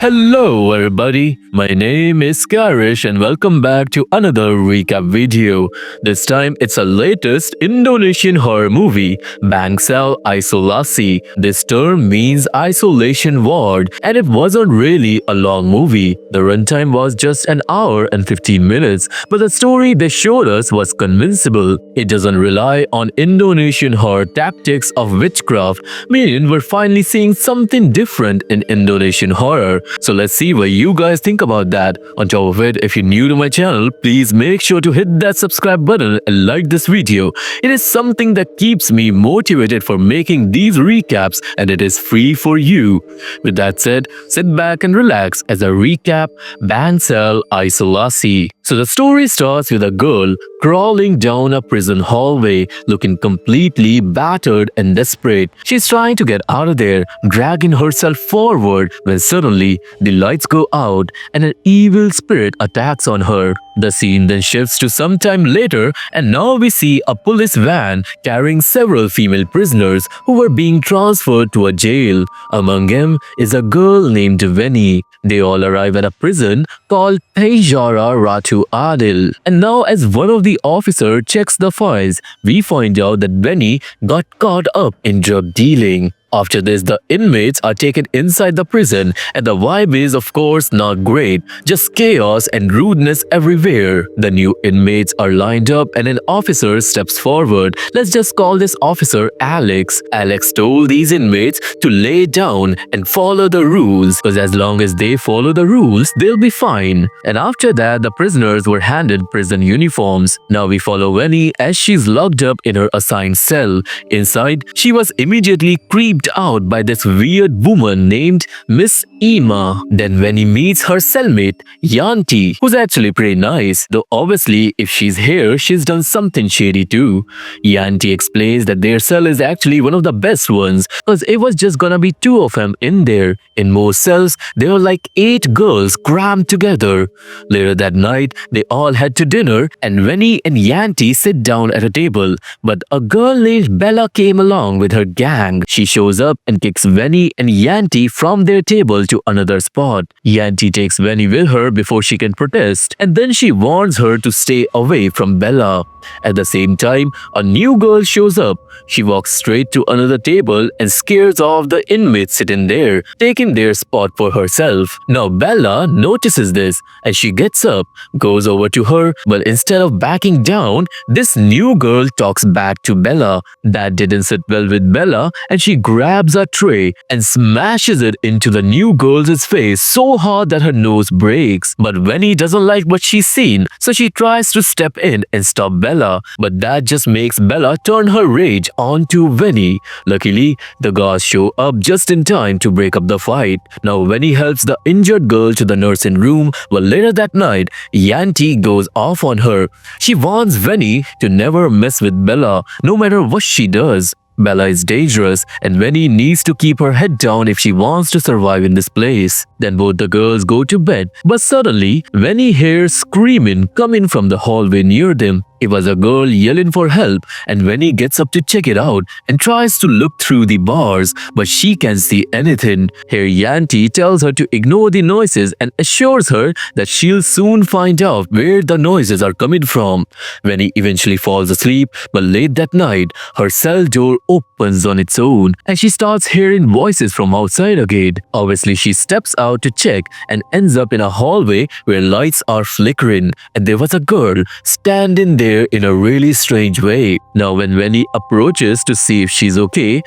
Hello everybody, my name is Karryshh and welcome back to another recap video. This time it's a latest Indonesian horror movie, Bangsal Isolasi. This term means isolation ward and it wasn't really a long movie. The runtime was just an hour and 15 minutes, but the story they showed us was convincible. It doesn't rely on Indonesian horror tactics of witchcraft, meaning we're finally seeing something different in Indonesian horror. So let's see what you guys think about that. On top of it, if you're new to my channel, please make sure to hit that subscribe button and like this video. It is something that keeps me motivated for making these recaps and it is free for you. With that said, sit back and relax as I recap Bangsal Isolasi. So the story starts with a girl crawling down a prison hallway looking completely battered and desperate. She's trying to get out of there, dragging herself forward when suddenly the lights go out and an evil spirit attacks on her. The scene then shifts to some time later and now we see a police van carrying several female prisoners who were being transferred to a jail. Among them is a girl named Veni. They all arrive at a prison called Penjara Ratu Adil. And now as one of the officers checks the files, we find out that Veni got caught up in drug dealing. After this, the inmates are taken inside the prison and the vibe is of course not great, just chaos and rudeness everywhere. The new inmates are lined up and an officer steps forward. Let's just call this officer Alex. Alex told these inmates to lay down and follow the rules because as long as they follow the rules, they'll be fine. And after that, the prisoners were handed prison uniforms. Now we follow Veni as she's locked up in her assigned cell. Inside, she was immediately creeped out by this weird woman named Miss Ima. Then when he meets her cellmate Yanti, who's actually pretty nice, though obviously if she's here she's done something shady too. Yanti explains that their cell is actually one of the best ones because it was just gonna be two of them in there. In most cells there are like 8 girls crammed together. Later that night they all head to dinner and Veni and Yanti sit down at a table, but a girl named Bella came along with her gang. She shows up and kicks Veni and Yanti from their table to another spot. Yanti takes Veni with her before she can protest and then she warns her to stay away from Bella. At the same time, a new girl shows up. She walks straight to another table and scares off the inmates sitting there, taking their spot for herself. Now Bella notices this and she gets up, goes over to her, but instead of backing down, this new girl talks back to Bella. That didn't sit well with Bella and she grabs a tray and smashes it into the new girl's face so hard that her nose breaks. But Veni doesn't like what she's seen, so she tries to step in and stop Bella, but that just makes Bella turn her rage onto Veni. Luckily, the guards show up just in time to break up the fight. Now Veni helps the injured girl to the nursing room, but later that night, Yanti goes off on her. She warns Veni to never mess with Bella, no matter what she does. Bella is dangerous and Veni needs to keep her head down if she wants to survive in this place. Then both the girls go to bed, but suddenly Veni hears screaming coming from the hallway near them. It was a girl yelling for help and Veni gets up to check it out and tries to look through the bars, but she can't see anything. Here Yanti tells her to ignore the noises and assures her that she'll soon find out where the noises are coming from. Veni eventually falls asleep, but late that night, her cell door opens on its own and she starts hearing voices from outside again. Obviously, she steps out to check and ends up in a hallway where lights are flickering and there was a girl standing there in a really strange way. Now when Veni approaches to see if she's okay,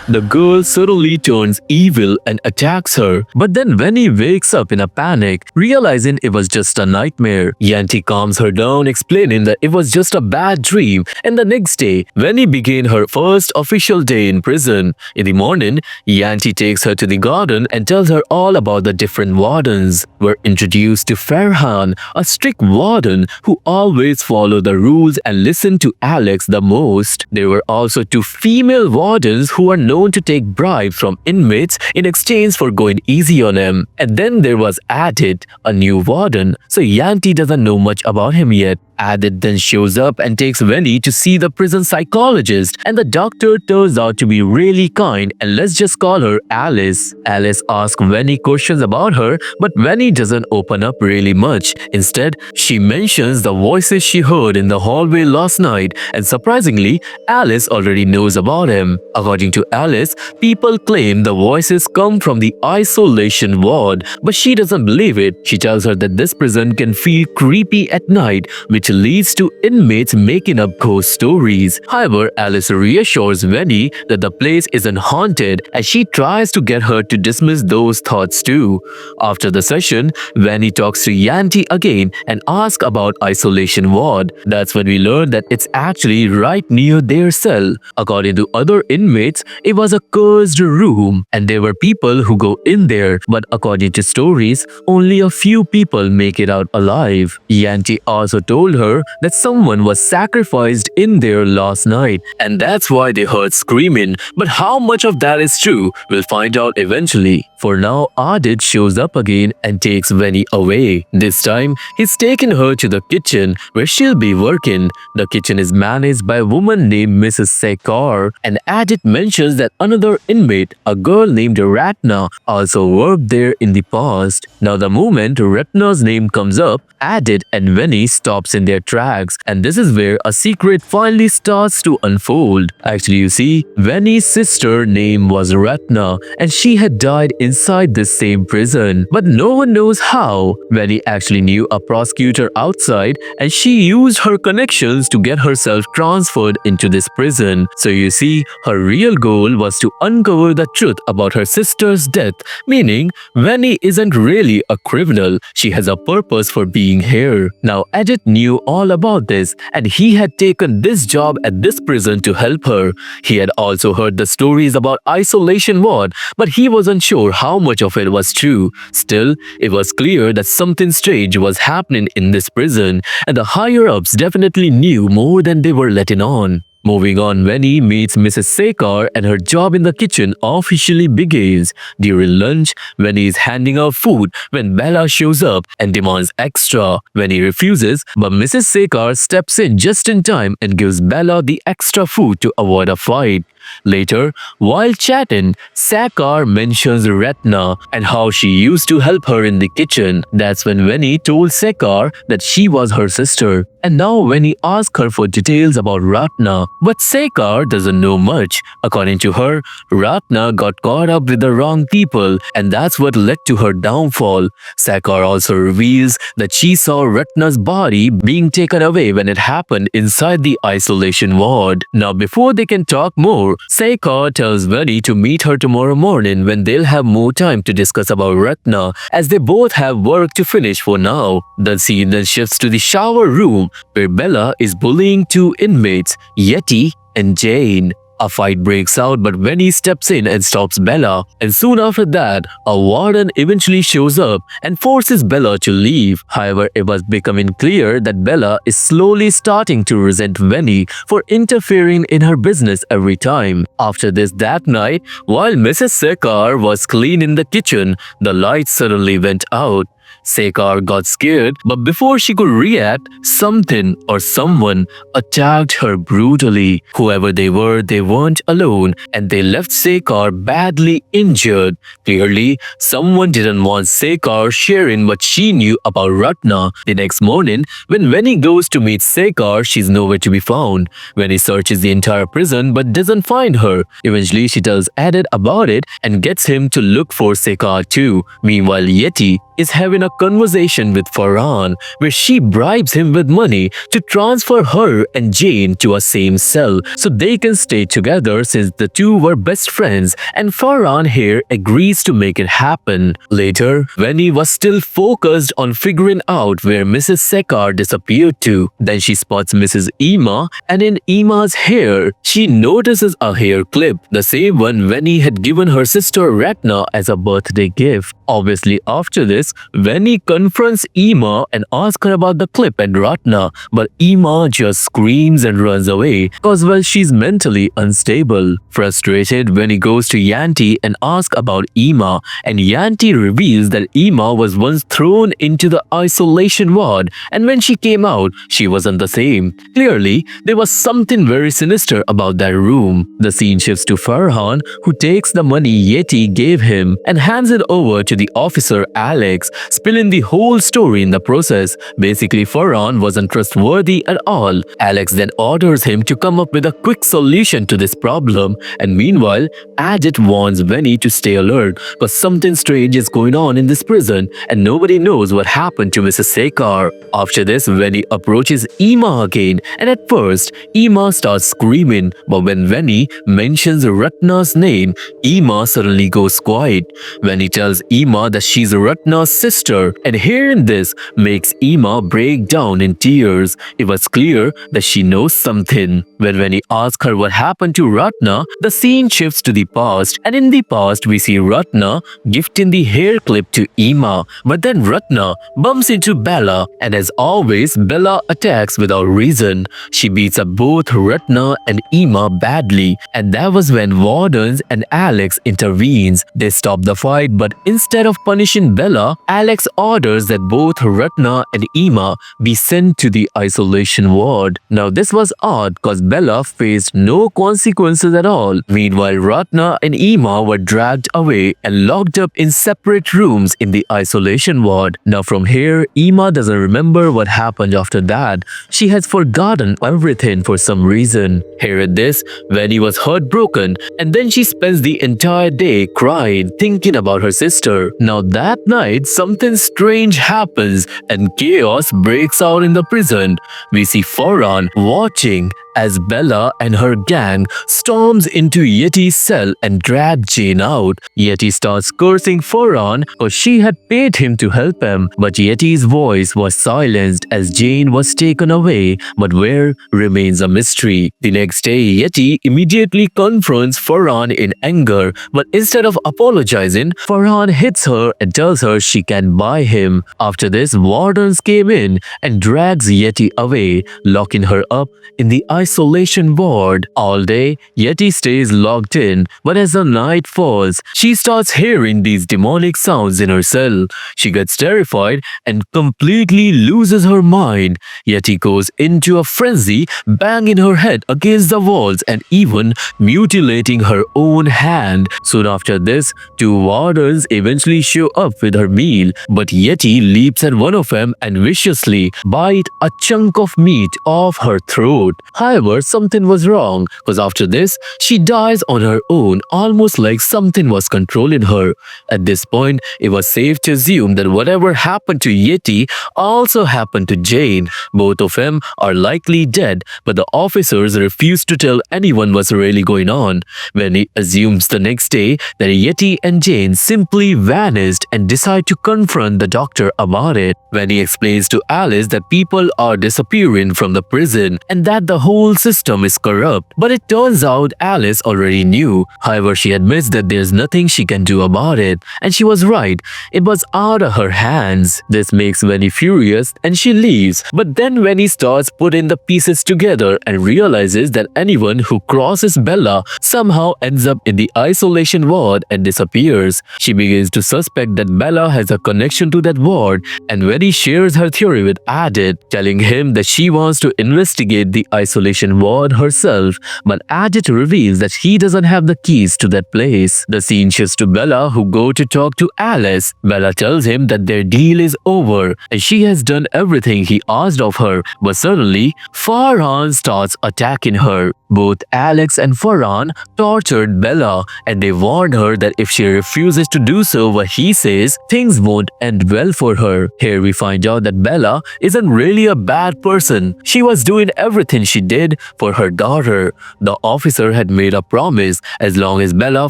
the girl suddenly turns evil and attacks her. But then Veni wakes up in a panic, realizing it was just a nightmare. Yanti calms her down, explaining that it was just a bad dream. And the next day, Veni began her first official day in prison. In the morning, Yanti takes her to the garden and tells her all about the different wardens. We're introduced to Farhan, a strict warden who always followed the rules and listened to Alex the most. There were also 2 female wardens who are known to take bribes from inmates in exchange for going easy on them. And then there was Adit, a new warden, so Yanti doesn't know much about him yet. Adit then shows up and takes Venny to see the prison psychologist, and the doctor turns out to be really kind, and let's just call her Alice. Alice asks Venny questions about her, but Venny doesn't open up really much. Instead, she mentions the voices she heard in the hallway last night, and surprisingly, Alice already knows about him. According to Alice, people claim the voices come from the isolation ward, but she doesn't believe it. She tells her that this prison can feel creepy at night, which leads to inmates making up ghost stories. However, Alice reassures Venny that the place isn't haunted, as she tries to get her to dismiss those thoughts too. After the session, Venny talks to Yanti again and asks about isolation ward. That's when we learn that it's actually right near their cell. According to other inmates, it was a cursed room and there were people who go in there, but according to stories, only a few people make it out alive. Yanti also told her that someone was sacrificed in there last night, and that's why they heard screaming. But how much of that is true, we'll find out eventually. For now, Adit shows up again and takes Venny away. This time, he's taken her to the kitchen where she'll be working. The kitchen is managed by a woman named Mrs. Sekar, and Adit mentions that another inmate, a girl named Ratna, also worked there in the past. Now the moment Ratna's name comes up, Adit and Venny stops in their tracks, and this is where a secret finally starts to unfold. Actually, you see, Venny's sister name was Ratna, and she had died inside this same prison, but no one knows how. Venny actually knew a prosecutor outside, and she used her connections to get herself transferred into this prison. So you see, her real goal was to uncover the truth about her sister's death, meaning Venny isn't really a criminal. She has a purpose for being here. Now Adit knew all about this, and he had taken this job at this prison to help her. He had also heard the stories about isolation ward, but he wasn't sure how much of it was true. Still, it was clear that something strange was happening in this prison, and the higher-ups definitely knew more than they were letting on. Moving on, Venny meets Mrs. Sekar and her job in the kitchen officially begins. During lunch, Venny is handing out food when Bella shows up and demands extra. Venny refuses, but Mrs. Sekar steps in just in time and gives Bella the extra food to avoid a fight. Later, while chatting, Sekar mentions Ratna and how she used to help her in the kitchen. That's when Venny told Sekar that she was her sister. And now Venny asks her for details about Ratna, but Sekar doesn't know much. According to her, Ratna got caught up with the wrong people, and that's what led to her downfall. Sekar also reveals that she saw Ratna's body being taken away when it happened inside the isolation ward. Now before they can talk more, Sekar tells Venny to meet her tomorrow morning when they'll have more time to discuss about Ratna, as they both have work to finish for now. The scene then shifts to the shower room where Bella is bullying two inmates, Yeti and Jane. A fight breaks out, but Venny steps in and stops Bella, and soon after that, a warden eventually shows up and forces Bella to leave. However, it was becoming clear that Bella is slowly starting to resent Venny for interfering in her business every time. After this that night, while Mrs. Sekar was cleaning the kitchen, the lights suddenly went out. Sekar got scared, but before she could react, something or someone attacked her brutally. Whoever they were, they weren't alone, and they left Sekar badly injured. Clearly, someone didn't want Sekar sharing what she knew about Ratna. The next morning, when Venny goes to meet Sekar, she's nowhere to be found. Venny searches the entire prison but doesn't find her. Eventually, she tells Adit about it and gets him to look for Sekar too. Meanwhile, Yeti is having a conversation with Farhan where she bribes him with money to transfer her and Jane to a same cell so they can stay together since the two were best friends, and Farhan here agrees to make it happen. Later, Venny was still focused on figuring out where Mrs. Sekar disappeared to. Then she spots Mrs. Ema, and in Ema's hair, she notices a hair clip, the same one Venny had given her sister Ratna as a birthday gift. Obviously, after this, this, Venny confronts Emma and asks her about the clip at Ratna, but Emma just screams and runs away cause well she's mentally unstable. Frustrated, Venny goes to Yanti and asks about Emma, and Yanti reveals that Emma was once thrown into the isolation ward, and when she came out, she wasn't the same. Clearly, there was something very sinister about that room. The scene shifts to Farhan, who takes the money Yeti gave him and hands it over to the officer Alex, spilling the whole story in the process. Basically, Farhan wasn't trustworthy at all. Alex then orders him to come up with a quick solution to this problem, and meanwhile, Ajit warns Venny to stay alert because something strange is going on in this prison and nobody knows what happened to Mrs. Sekar. After this, Venny approaches Emma again, and at first, Emma starts screaming, but when Venny mentions Ratna's name, Emma suddenly goes quiet. Venny tells Emma that she's Ratna's sister, and hearing this makes Emma break down in tears. It was clear that she knows something. When Venny asks her what happened to Ratna, the scene shifts to the past, and in the past we see Ratna gifting the hair clip to Emma, but then Ratna bumps into Bella, and as always, Bella attacks without reason. She beats up both Ratna and Emma badly, and that was when Wardens and Alex intervenes. They stop the fight, but instead of punishing Bella, Alex orders that both Ratna and Emma be sent to the isolation ward. Now this was odd cause Bella faced no consequences at all. Meanwhile, Ratna and Emma were dragged away and locked up in separate rooms in the isolation ward. Now from here, Emma doesn't remember what happened after that. She has forgotten everything for some reason. Hearing this, Venny was heartbroken, and then she spends the entire day crying, thinking about her sister. Now that night, something strange happens and chaos breaks out in the prison. We see Farhan watching as Bella and her gang storms into Yeti's cell and drag Jane out. Yeti starts cursing Farhan because she had paid him to help him, but Yeti's voice was silenced as Jane was taken away, but where remains a mystery. The next day, Yeti immediately confronts Farhan in anger, but instead of apologizing, Farhan hits her and tells her she can buy him. After this, Wardens came in and drags Yeti away, locking her up in the isolation ward. All day, Yeti stays locked in, but as the night falls, she starts hearing these demonic sounds in her cell. She gets terrified and completely loses her mind. Yeti goes into a frenzy, banging her head against the walls and even mutilating her own hand. Soon after this, two wardens eventually show up with her meal, but Yeti leaps at one of them and viciously bites a chunk of meat off her throat. However, something was wrong because after this, she dies on her own, almost like something was controlling her. At this point, it was safe to assume that whatever happened to Yeti also happened to Jane. Both of them are likely dead, but the officers refuse to tell anyone what's really going on. When he assumes the next day that Yeti and Jane simply vanished and decide to confront the doctor about it. When he explains to Alice that people are disappearing from the prison and that the whole system is corrupt, but it turns out Alice already knew. However, she admits that there's nothing she can do about it, and she was right. It was out of her hands. This makes Venny furious and she leaves, but then Venny starts putting the pieces together and realizes that anyone who crosses Bella somehow ends up in the isolation ward and disappears. She begins to suspect that Bella has a connection to that ward, and Venny shares her theory with Adit, telling him that she wants to investigate the isolation ward herself, but Adit reveals that he doesn't have the keys to that place. The scene shifts to Bella, who go to talk to Alice. Bella tells him that their deal is over and she has done everything he asked of her, but suddenly Farhan starts attacking her. Both Alex and Farhan tortured Bella, and they warned her that if she refuses to do so what he says, things won't end well for her. Here we find out that Bella isn't really a bad person. She was doing everything she did for her daughter. The officer had made a promise: as long as Bella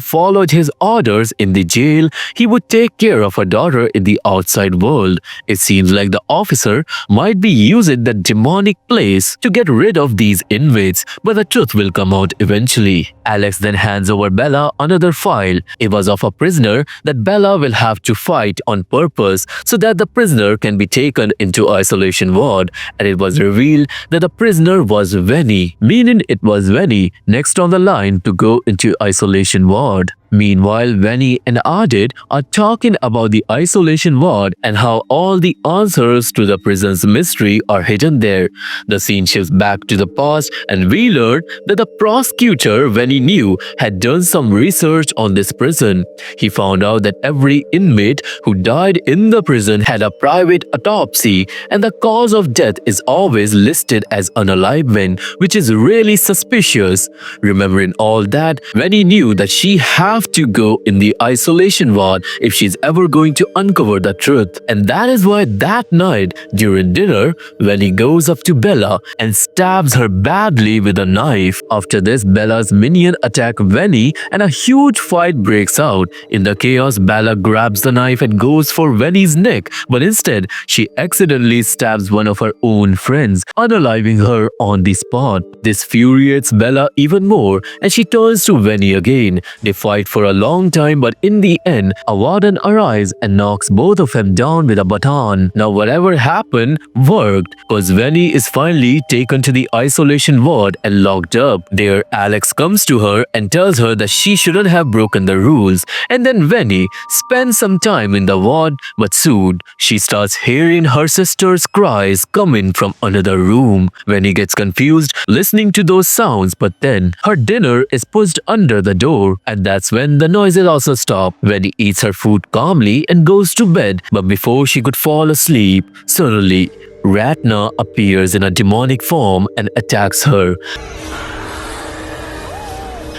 followed his orders in the jail, he would take care of her daughter in the outside world. It seems like the officer might be using the demonic place to get rid of these inmates, but the truth will come out eventually. Alex then hands over Bella another file. It was of a prisoner that Bella will have to fight on purpose so that the prisoner can be taken into isolation ward, and it was revealed that the prisoner was Venny, meaning it was Venny next on the line to go into isolation ward. Meanwhile, Venny and Ardit are talking about the isolation ward and how all the answers to the prison's mystery are hidden there. The scene shifts back to the past and we learn that the prosecutor Venny knew had done some research on this prison. He found out that every inmate who died in the prison had a private autopsy and the cause of death is always listed as unalivement, which is really suspicious. Remembering all that, Venny knew that she had to go in the isolation ward if she's ever going to uncover the truth. And that is why that night during dinner, when he goes up to Bella and stabs her badly with a knife. After this, Bella's minion attack Venny and a huge fight breaks out. In the chaos, Bella grabs the knife and goes for Venny's neck, but instead she accidentally stabs one of her own friends, unaliving her on the spot. This infuriates Bella even more and she turns to Venny again. They fight for a long time, but in the end, a warden arrives and knocks both of them down with a baton. Now whatever happened worked, cause Venny is finally taken to the isolation ward and locked up. There, Alex comes to her and tells her that she shouldn't have broken the rules, and then Venny spends some time in the ward, but soon she starts hearing her sister's cries coming from another room. Venny gets confused listening to those sounds, but then her dinner is pushed under the door, and that's when the noises also stop. Venny eats her food calmly and goes to bed, but before she could fall asleep, suddenly Ratna appears in a demonic form and attacks her.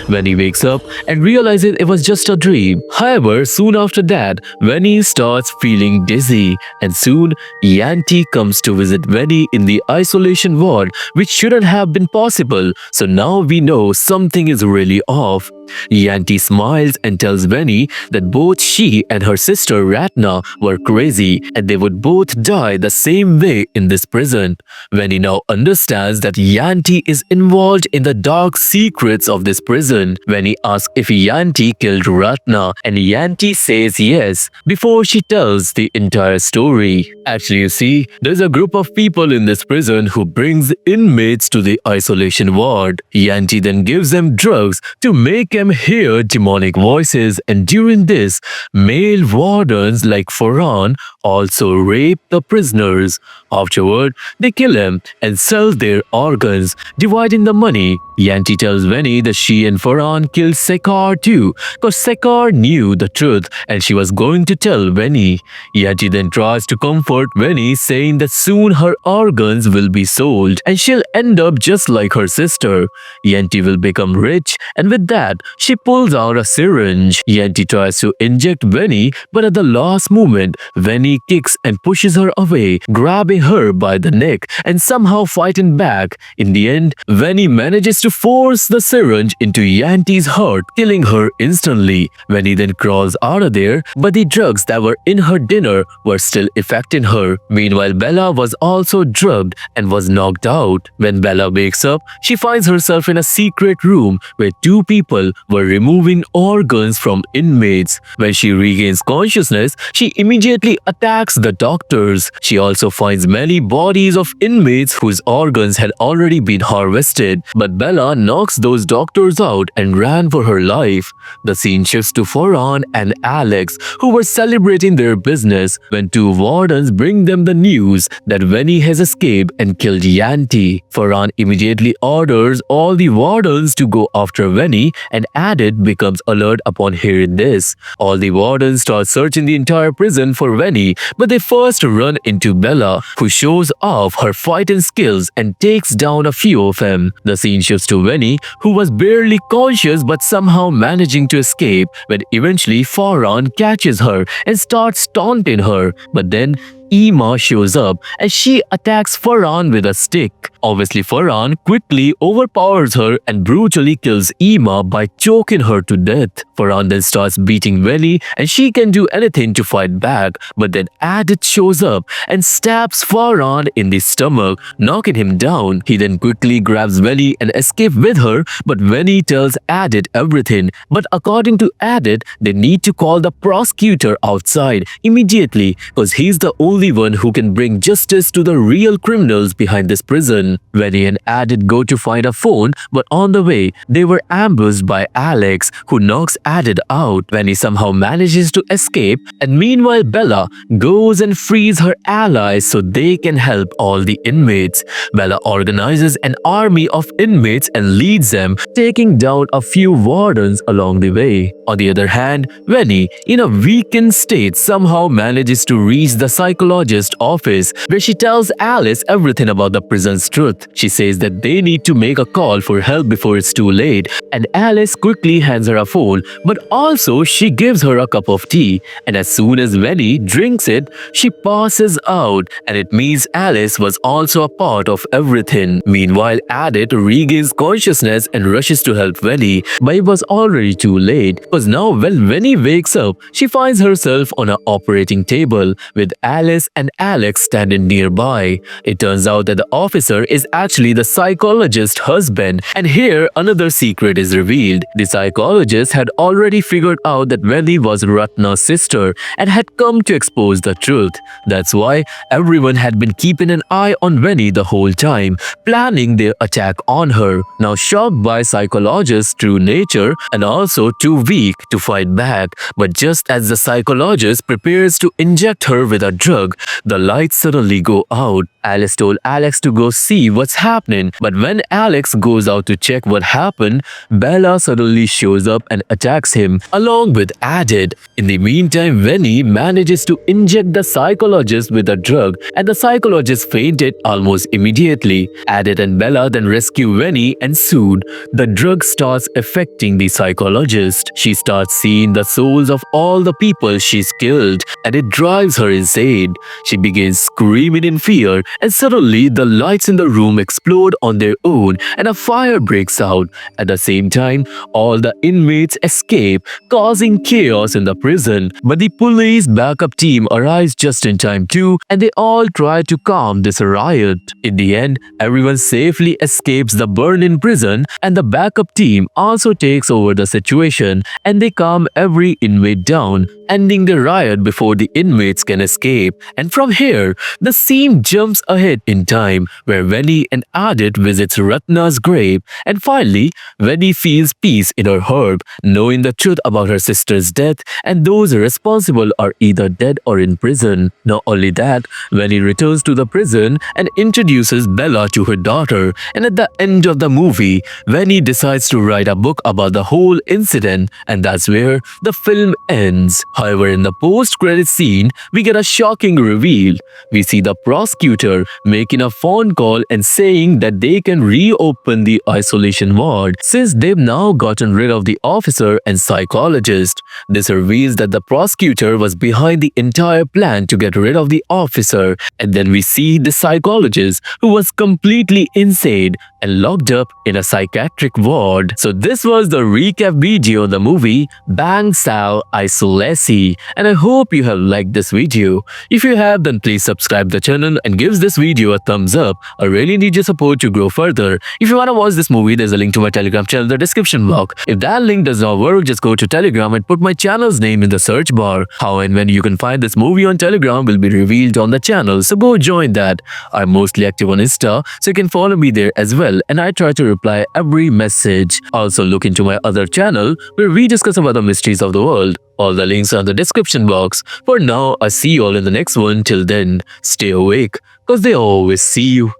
Venny wakes up and realizes it was just a dream. However, soon after that, Venny starts feeling dizzy, and soon Yanti comes to visit Venny in the isolation ward, which shouldn't have been possible. So now we know something is really off. Yanti smiles and tells Venny that both she and her sister Ratna were crazy and they would both die the same way in this prison. Venny now understands that Yanti is involved in the dark secrets of this prison. Venny asks if Yanti killed Ratna and Yanti says yes before she tells the entire story. Actually, you see, there's a group of people in this prison who brings inmates to the isolation ward. Yanti then gives them drugs to make them hear demonic voices, and during this, male wardens like Farhan also rape the prisoners. Afterward, they kill him and sell their organs, dividing the money. Yanti tells Venny that she and Farhan killed Sekar too, cause Sekar knew the truth and she was going to tell Venny. Yanti then tries to comfort Venny, saying that soon her organs will be sold and she'll end up just like her sister. Yanti will become rich, and with that, she pulls out a syringe. Yanti tries to inject Venny, but at the last moment, Venny kicks and pushes her away, grabbing her by the neck and somehow fighting back. In the end, Venny manages to force the syringe into Yanti's heart, killing her instantly. Venny then crawls out of there, but the drugs that were in her dinner were still affecting her. Meanwhile, Bella was also drugged and was knocked out. When Bella wakes up, she finds herself in a secret room where two people were removing organs from inmates. When she regains consciousness, she immediately attacks the doctors. She also finds many bodies of inmates whose organs had already been harvested, but Bella knocks those doctors out and ran for her life. The scene shifts to Farhan and Alex, who were celebrating their business when two wardens bring them the news that Venny has escaped and killed Yanti. Farhan immediately orders all the wardens to go after Venny, and Ardit becomes alert upon hearing this. All the wardens start searching the entire prison for Venny, but they first run into Bella, who shows off her fighting skills and takes down a few of them. The scene shifts to Venny, who was barely conscious but somehow managing to escape, when eventually Farhan catches her and starts taunting her. But then Ema shows up and she attacks Farhan with a stick. Obviously, Farhan quickly overpowers her and brutally kills Ema by choking her to death. Farhan then starts beating Veli and she can do anything to fight back, but then Adit shows up and stabs Farhan in the stomach, knocking him down. He then quickly grabs Veli and escapes with her, but Veli tells Adit everything. But according to Adit, they need to call the prosecutor outside immediately because he's the only one who can bring justice to the real criminals behind this prison. Veli and Adit go to find a phone, but on the way, they were ambushed by Alex, who knocks Adit out when he somehow manages to escape, and meanwhile Bella goes and frees her allies so they can help all the inmates. Bella organizes an army of inmates and leads them, taking down a few wardens along the way. On the other hand, Veni, in a weakened state, somehow manages to reach the psychologist's office where she tells Alice everything about the prison's truth. She says that they need to make a call for help before it's too late, and Alice quickly hands her a phone, but also she gives her a cup of tea, and as soon as Veni drinks it, she passes out, and it means Alice was also a part of everything. Meanwhile, Adit regains consciousness and rushes to help Veni, but it was already too late, because now when Veni wakes up, she finds herself on an operating table with Alice and Alex standing nearby. It turns out that the officer is actually the psychologist's husband, and here another secret is revealed. The psychologist had already figured out that Veni was Ratna's sister and had come to expose the truth. That's why everyone had been keeping an eye on Veni the whole time, planning their attack on her. Now shocked by psychologist's true nature and also too weak to fight back, but just as the psychologist prepares to inject her with a drug, the lights suddenly go out. Alice told Alex to go see what's happening, but when Alex goes out to check what happened, Bella suddenly shows up and attacks him along with Adit. In the meantime, Veni manages to inject the psychologist with a drug, and the psychologist fainted almost immediately. Adit and Bella then rescue Veni and soon the drug starts affecting the psychologist. She starts seeing the souls of all the people she's killed, and it drives her insane. She begins screaming in fear, and suddenly the lights in the room explode on their own and a fire breaks out. At the same time, all the inmates escape, causing chaos in the prison. But the police backup team arrives just in time too, and they all try to calm this riot. In the end, everyone safely escapes the burning prison, and the backup team also takes over the situation, and they calm every inmate down, ending the riot before the inmates can escape. And from here, the scene jumps ahead in time, where Veni and Adit visits Ratna's grave, and finally, Veni feels peace in her heart, knowing the truth about her sister's death, and those responsible are either dead or in prison. Not only that, Veni returns to the prison and introduces Bella to her daughter, and at the end of the movie, Veni decides to write a book about the whole incident, and that's where the film ends. However, in the post-credit scene, we get a shocking reveal. We see the prosecutor making a phone call and saying that they can reopen the isolation ward since they've now gotten rid of the officer and psychologist. This reveals that the prosecutor was behind the entire plan to get rid of the officer, and then we see the psychologist who was completely insane and locked up in a psychiatric ward. So this was the recap video of the movie Bangsal Isolasi, and I hope you have liked this video. If you have, then please subscribe the channel and give this video a thumbs up. I really need your support to grow further. If you wanna watch this movie, there's a link to my Telegram channel in the description box. If that link does not work, just go to Telegram and put my channel's name in the search bar. How and when you can find this movie on Telegram will be revealed on the channel, so go join that. I'm mostly active on Insta, so you can follow me there as well, and I try to reply every message. Also look into my other channel where we discuss about the mysteries of the world. All the links are in the description box. For now, I see you all in the next one. Till then, stay awake, cause they always see you.